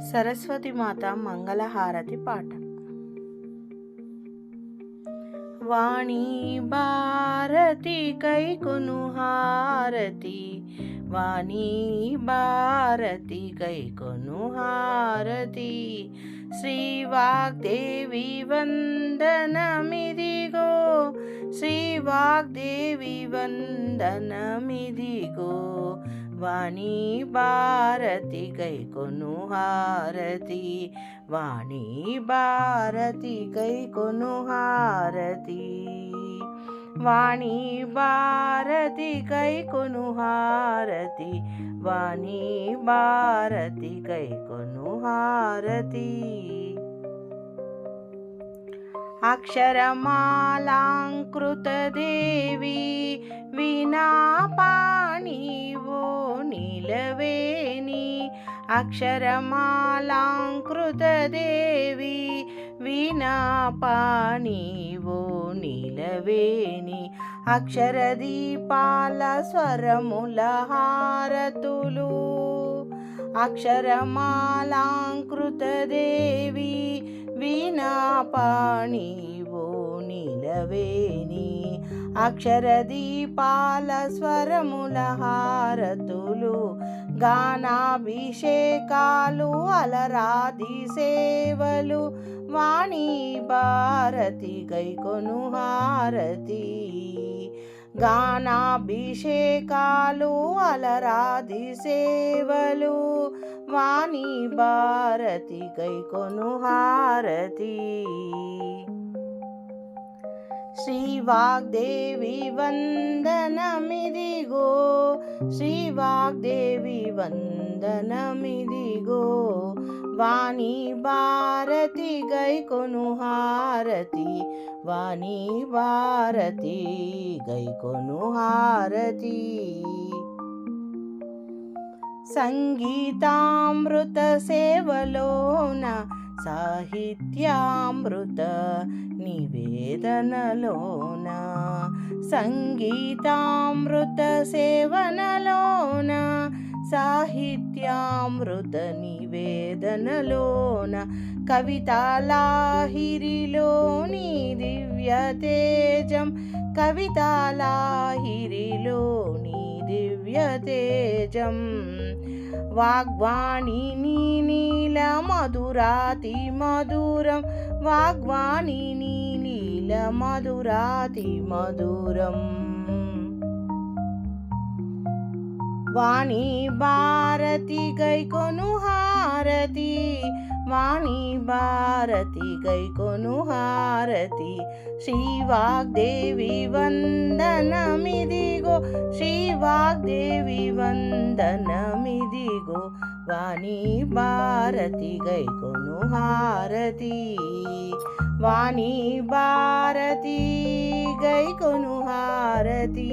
సరస్వతి మాత మంగళహారతి పాట. వాణీ భారతి కైకొను హారతి, వాణీ భారతి కైకొను హారతి, శ్రీ వాగ్దేవి వందనమిదిగో, శ్రీ వాగ్దేవి వందనమిదిగో, వాణీ భారతి కైకొను హారతి, వాణీ భారతి కైకొను హారతి, వాణీ భారతి కైకొను హారతి, వాణీ భారతి కైకొను హారతి. అక్షరమాలాంకృత దేవి వీణాపాణివో నిలవేణి, అక్షరమాలాంకృత దేవి వీణాపాణివో నిలవేణి, అక్షరదీపాల స్వరముల హారతులు, అక్షరమాలాంకృత దేవి వీణాపాణివో నిలవేణి, అక్షరదీపాల స్వరముల హారతులు, గానాభిషేకాలు అలరాది సేవలు, వాణీ భారతి కైకొను హారతి, గానాభిషేకాలు అలరాది సేవలు, వాణీ భారతి కైకొను హారతి. శ్రీ వాగ్దేవి వందనమిదిగో, శ్రీ వాగ్దేవి వందనమిదిగో, వాణీ భారతి కైకొను హారతి, వాణీ భారతి కైకొను హారతి. సంగీతామృత సేవలోన సాహిత్యామృత నివేదనలోన, సంగీతామృత సేవనలోన సాహిత్యామృత నివేదనలోన, కవితాలాహిరిలోని దివ్య తేజం, కవితాలాహిరిలోని దివ్య తేజం, వాగ్వాణి నీల మధురాతి మధురం, వాగ్వాణి నీల మధురాతి మధురం, వాణీ భారతి కైకొను హారతి, వాణీ భారతి కైకొను హారతి, శ్రీ వాగ్దేవి వందనమిదిగో, శ్రీ వాగ్దేవి వందనమిదిగో, వాణీ భారతి కైకొను హారతి, వాణీ భారతి కైకొను హారతి.